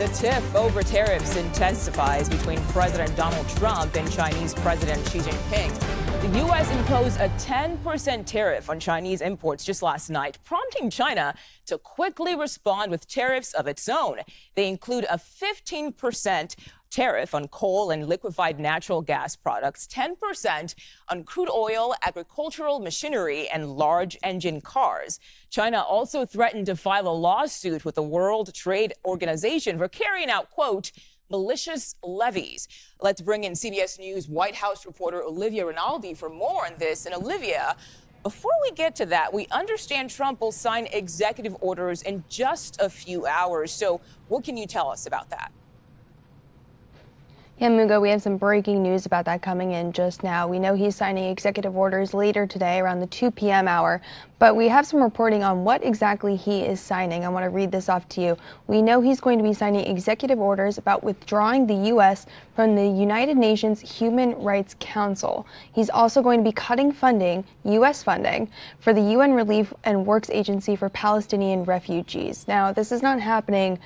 The tiff over tariffs intensifies between President Donald Trump and Chinese President Xi Jinping. The U.S. imposed a 10% tariff on Chinese imports just last night, prompting China to quickly respond with tariffs of its own. They include a 15% tariff on coal and liquefied natural gas products, 10% on crude oil, agricultural machinery, and large engine cars. China also threatened to file a lawsuit with the World Trade Organization for carrying out, quote, malicious levies. Let's bring in CBS News White House reporter Olivia Rinaldi for more on this. And Olivia, before we get to that, we understand Trump will sign executive orders in just a few hours. So what can you tell us about that? Yeah, Mugo, we have some breaking news about that coming in just now. We know he's signing executive orders later today around the 2 p.m. hour, but we have some reporting on what exactly he is signing. I want to read this off to you. We know he's going to be signing executive orders about withdrawing the U.S. from the United Nations Human Rights Council. He's also going to be cutting funding, U.S. funding, for the UN Relief and Works Agency for Palestinian Refugees. Now, this is not happening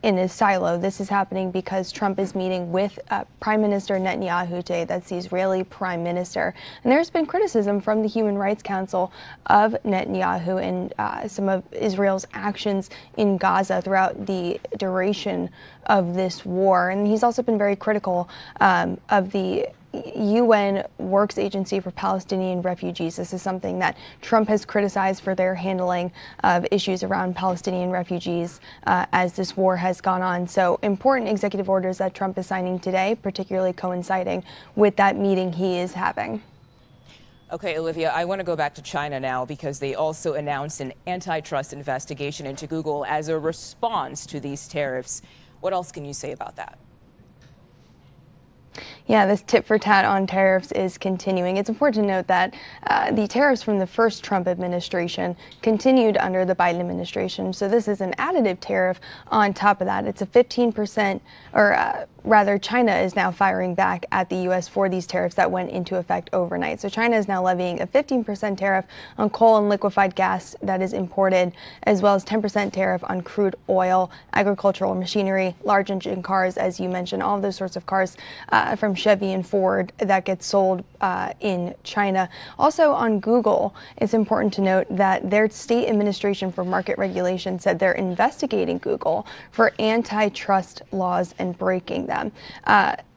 in a silo. This is happening because Trump is meeting with Prime Minister Netanyahu today. That's the Israeli Prime Minister. And there's been criticism from the Human Rights Council of Netanyahu and some of Israel's actions in Gaza throughout the duration of this war. And he's also been very critical of the UN Works Agency for Palestinian Refugees. This is something that Trump has criticized for their handling of issues around Palestinian refugees as this war has gone on. So important executive orders that Trump is signing today, particularly coinciding with that meeting he is having. Okay, Olivia, I want to go back to China now because they also announced an antitrust investigation into Google as a response to these tariffs. What else can you say about that? Yeah, this tit for tat on tariffs is continuing. It's important to note that the tariffs from the first Trump administration continued under the Biden administration. So this is an additive tariff on top of that. It's a 15%, or rather, China is now firing back at the U.S. for these tariffs that went into effect overnight. So China is now levying a 15% tariff on coal and liquefied gas that is imported, as well as 10% tariff on crude oil, agricultural machinery, large engine cars, as you mentioned, all of those sorts of cars from Chevy and Ford that get sold in China. Also on Google, it's important to note that their state administration for market regulation said they're investigating Google for antitrust laws and breaking them.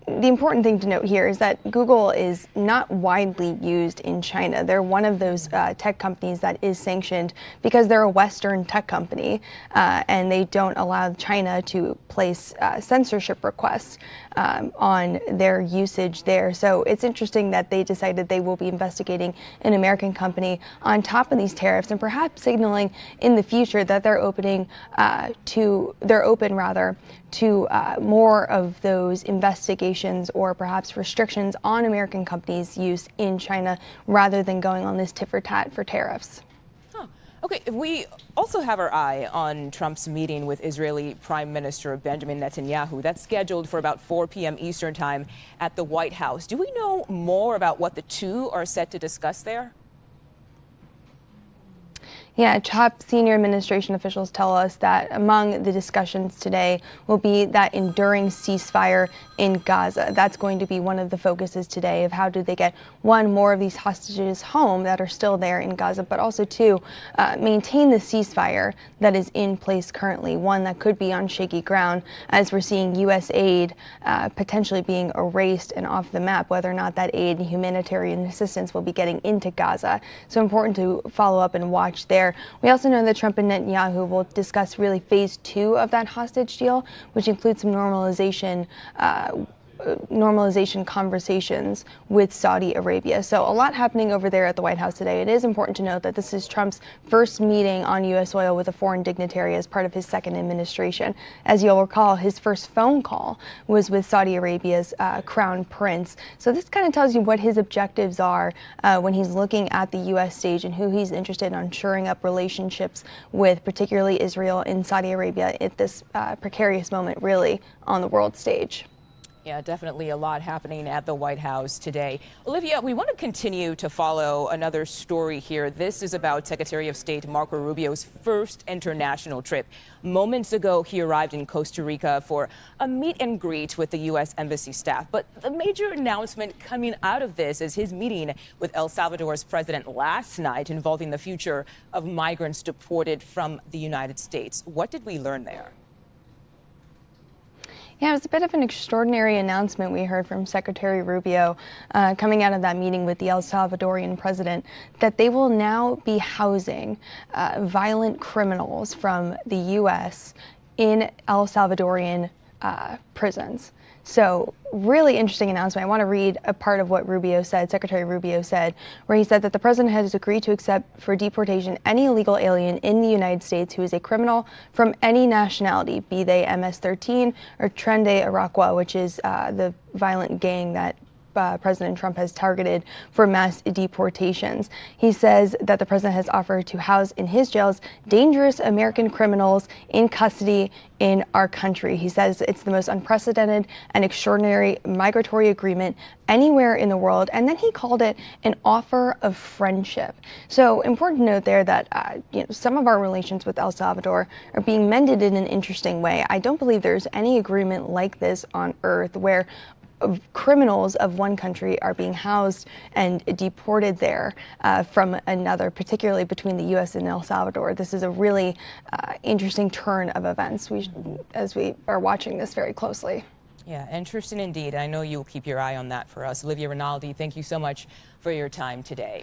The important thing to note here is that Google is not widely used in China. They're one of those tech companies that is sanctioned because they're a Western tech company, and they don't allow China to place censorship requests on their usage there. So it's interesting that they decided they will be investigating an American company on top of these tariffs and perhaps signaling in the future that they're open to more of those investigations or perhaps restrictions on American companies' use in China rather than going on this tit for tat for tariffs. Okay, we also have our eye on Trump's meeting with Israeli Prime Minister Benjamin Netanyahu. That's scheduled for about 4 p.m. Eastern time at the White House. Do we know more about what the two are set to discuss there? Yeah, top senior administration officials tell us that among the discussions today will be that enduring ceasefire in Gaza. That's going to be one of the focuses today of how do they get, one, more of these hostages home that are still there in Gaza, but also two, maintain the ceasefire that is in place currently, one that could be on shaky ground as we're seeing U.S. aid potentially being erased and off the map, whether or not that aid and humanitarian assistance will be getting into Gaza. So important to follow up and watch there. We also know that Trump and Netanyahu will discuss really phase 2 of that hostage deal, which includes some normalization conversations with Saudi Arabia. So a lot happening over there at the White House today. It is important to note that this is Trump's first meeting on U.S. soil with a foreign dignitary as part of his second administration. As you'll recall, his first phone call was with Saudi Arabia's crown prince. So this kind of tells you what his objectives are when he's looking at the U.S. stage and who he's interested in shoring up relationships with, particularly Israel and Saudi Arabia at this precarious moment, really, on the world stage. Yeah, definitely a lot happening at the White House today. Olivia, we want to continue to follow another story here. This is about Secretary of State Marco Rubio's first international trip. Moments ago, he arrived in Costa Rica for a meet and greet with the U.S. Embassy staff. But the major announcement coming out of this is his meeting with El Salvador's president last night involving the future of migrants deported from the United States. What did we learn there? Yeah, it was a bit of an extraordinary announcement we heard from Secretary Rubio coming out of that meeting with the El Salvadorian president, that they will now be housing violent criminals from the U.S. in El Salvadorian prisons. So really interesting announcement. I want to read a part of what Rubio said, Secretary Rubio said, where he said that the president has agreed to accept for deportation any illegal alien in the United States who is a criminal from any nationality, be they MS-13 or Tren de Aragua, which is the violent gang that President Trump has targeted for mass deportations. He says that the president has offered to house in his jails dangerous American criminals in custody in our country. He says it's the most unprecedented and extraordinary migratory agreement anywhere in the world. And then he called it an offer of friendship. So important to note there that some of our relations with El Salvador are being mended in an interesting way. I don't believe there's any agreement like this on earth where criminals of one country are being housed and deported there from another, particularly between the U.S. and El Salvador. This is a really interesting turn of events as we are watching this very closely. Yeah, interesting indeed. I know you'll keep your eye on that for us. Olivia Rinaldi, thank you so much for your time today.